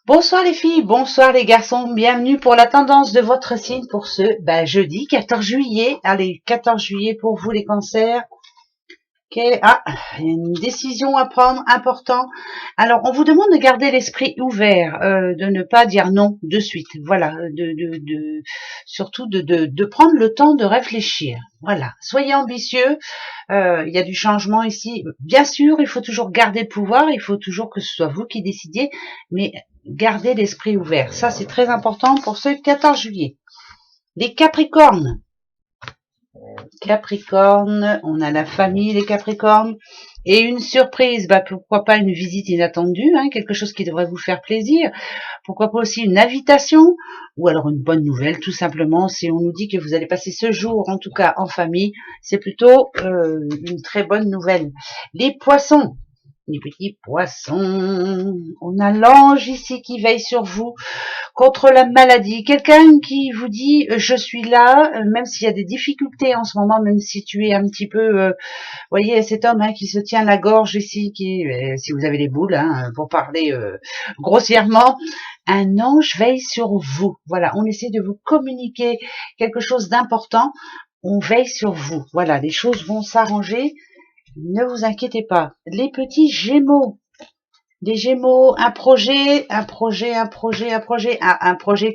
Bonsoir les filles, bonsoir les garçons, bienvenue pour la tendance de votre signe pour ce jeudi 14 juillet. Allez, 14 juillet pour vous les cancers. Une décision à prendre, important. Alors, on vous demande de garder l'esprit ouvert, de ne pas dire non de suite. Voilà, surtout de prendre le temps de réfléchir. Voilà, soyez ambitieux. Il y a du changement ici. Bien sûr, il faut toujours garder le pouvoir, il faut toujours que ce soit vous qui décidiez, mais gardez l'esprit ouvert. Ça, c'est très important pour ce 14 juillet. Les Capricornes. Capricorne, on a la famille des Capricornes et une surprise, pourquoi pas une visite inattendue, quelque chose qui devrait vous faire plaisir, pourquoi pas aussi une invitation ou alors une bonne nouvelle tout simplement. Si on nous dit que vous allez passer ce jour en tout cas en famille, c'est plutôt une très bonne nouvelle. Les Poissons, les petits poissons, on a l'ange ici qui veille sur vous contre la maladie, quelqu'un qui vous dit je suis là, même s'il y a des difficultés en ce moment, même si tu es un petit peu, voyez cet homme qui se tient la gorge ici, si vous avez les boules, pour parler grossièrement, un ange veille sur vous. Voilà, on essaie de vous communiquer quelque chose d'important, on veille sur vous. Voilà, les choses vont s'arranger, ne vous inquiétez pas. Les petits Gémeaux. Des Gémeaux, un projet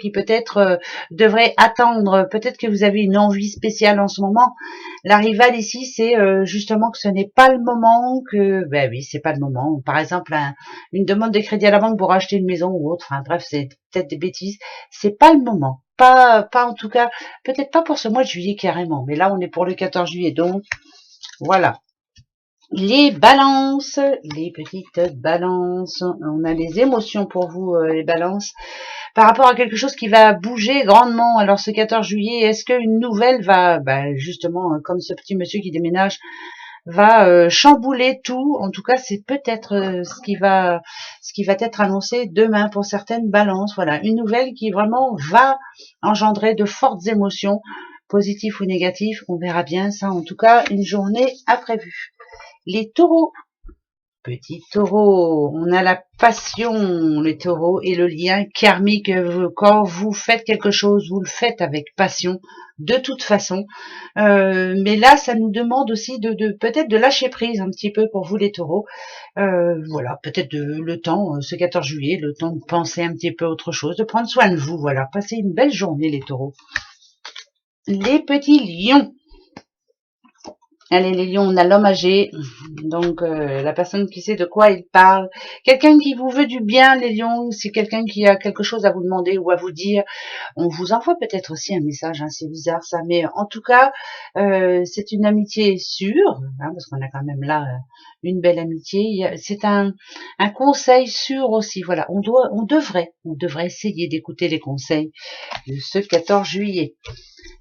qui peut-être devrait attendre. Peut-être que vous avez une envie spéciale en ce moment. La rivale ici, c'est justement que ce n'est pas le moment, oui, c'est pas le moment. Par exemple, une demande de crédit à la banque pour acheter une maison ou autre. Bref, c'est peut-être des bêtises. C'est pas le moment. Pas en tout cas, peut-être pas pour ce mois de juillet carrément. Mais là, on est pour le 14 juillet, donc voilà. Les balances, les petites balances, on a les émotions pour vous, les balances, par rapport à quelque chose qui va bouger grandement. Alors ce 14 juillet, est-ce qu'une nouvelle va, justement, comme ce petit monsieur qui déménage, va chambouler tout? En tout cas, c'est peut-être ce qui va être annoncé demain pour certaines balances. Voilà, une nouvelle qui vraiment va engendrer de fortes émotions, positives ou négatives, on verra bien ça. En tout cas, une journée à prévu. Les taureaux, petits taureaux, on a la passion, les taureaux, et le lien karmique. Quand vous faites quelque chose, vous le faites avec passion, de toute façon. Mais là, ça nous demande aussi de peut-être de lâcher prise un petit peu pour vous les taureaux. Voilà, peut-être le temps, ce 14 juillet, le temps de penser un petit peu autre chose, de prendre soin de vous. Voilà, passez une belle journée les taureaux. Les petits lions. Allez les lions, on a l'homme âgé, donc la personne qui sait de quoi il parle, quelqu'un qui vous veut du bien les lions, c'est quelqu'un qui a quelque chose à vous demander ou à vous dire, on vous envoie peut-être aussi un message, c'est bizarre ça, mais en tout cas c'est une amitié sûre, parce qu'on a quand même là une belle amitié, c'est un conseil sûr aussi, voilà, on devrait essayer d'écouter les conseils de ce 14 juillet.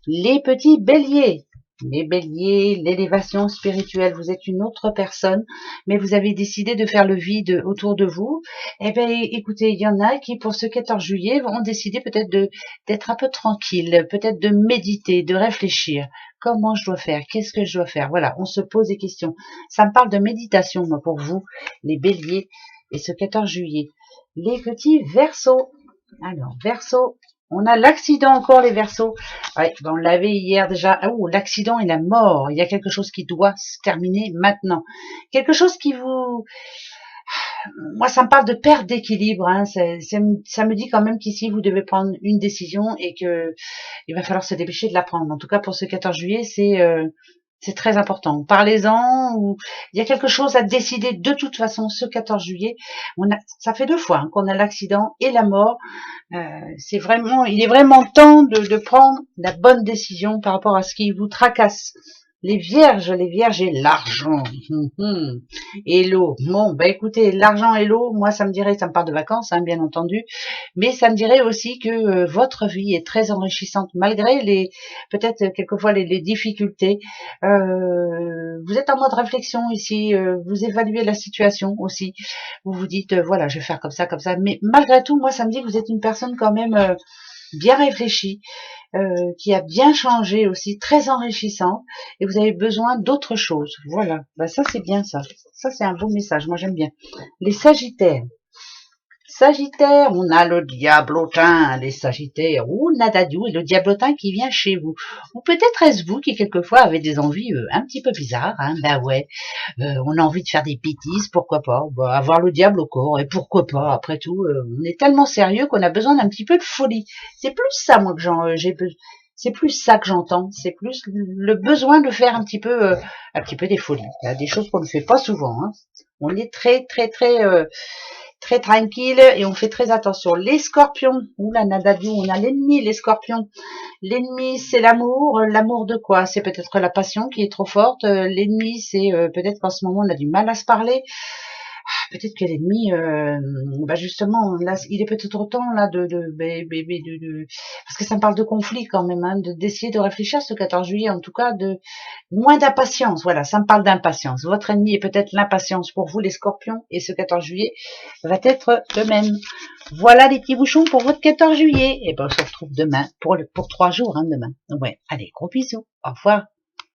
Les petits béliers. Les béliers, l'élévation spirituelle, vous êtes une autre personne, mais vous avez décidé de faire le vide autour de vous. Eh bien, écoutez, il y en a qui, pour ce 14 juillet, ont décidé peut-être d'être un peu tranquille, peut-être de méditer, de réfléchir. Comment je dois faire? Qu'est-ce que je dois faire? Voilà, on se pose des questions. Ça me parle de méditation, moi, pour vous, les béliers, et ce 14 juillet. Les petits verseaux. Alors, verseaux. On a l'accident encore, les Verseaux. Ouais, on l'avait hier déjà. Oh, l'accident et la mort. Il y a quelque chose qui doit se terminer maintenant. Quelque chose qui vous... Moi, ça me parle de perte d'équilibre. Ça me dit quand même qu'ici, vous devez prendre une décision et que il va falloir se dépêcher de la prendre. En tout cas, pour ce 14 juillet, c'est très important. Parlez-en. Il y a quelque chose à décider de toute façon ce 14 juillet. Ça fait 2 fois qu'on a l'accident et la mort. Il est vraiment temps de prendre la bonne décision par rapport à ce qui vous tracasse. Les vierges et l'argent. Et l'eau. Bon, écoutez, l'argent et l'eau, moi ça me parle de vacances, bien entendu, mais ça me dirait aussi que votre vie est très enrichissante malgré peut-être quelquefois les difficultés. Vous êtes en mode réflexion ici, vous évaluez la situation aussi. Vous vous dites, voilà, je vais faire comme ça, mais malgré tout, moi ça me dit que vous êtes une personne quand même bien réfléchie, qui a bien changé aussi, très enrichissant, et vous avez besoin d'autre chose. Voilà, ça c'est bien ça. Ça c'est un beau message, moi j'aime bien. Les Sagittaires. Sagittaire, on a le diablotin, les Sagittaires, ou Nadadiou et le diablotin qui vient chez vous. Ou peut-être est-ce vous qui quelquefois avez des envies un petit peu bizarres, hein, ben ouais, on a envie de faire des bêtises, pourquoi pas, bah, avoir le diable au corps, et pourquoi pas, après tout, on est tellement sérieux qu'on a besoin d'un petit peu de folie. C'est plus ça, moi, que c'est plus ça que j'entends, c'est plus le besoin de faire un petit peu des folies, des choses qu'on ne fait pas souvent, hein. On est très tranquille et on fait très attention. Les scorpions, oula Nadadou, on a l'ennemi, les scorpions. L'ennemi, c'est l'amour. L'amour de quoi? C'est peut-être la passion qui est trop forte. L'ennemi, c'est peut-être qu'en ce moment, on a du mal à se parler. Peut-être que l'ennemi, bah justement, là, il est peut-être temps là parce que ça me parle de conflit quand même, hein, d'essayer de réfléchir ce 14 juillet, en tout cas de moins d'impatience. Voilà, ça me parle d'impatience. Votre ennemi est peut-être l'impatience pour vous, les Scorpions, et ce 14 juillet va être de même. Voilà les petits bouchons pour votre 14 juillet. Et ben on se retrouve demain pour 3 jours, hein, demain. Ouais, allez, gros bisous. Au revoir.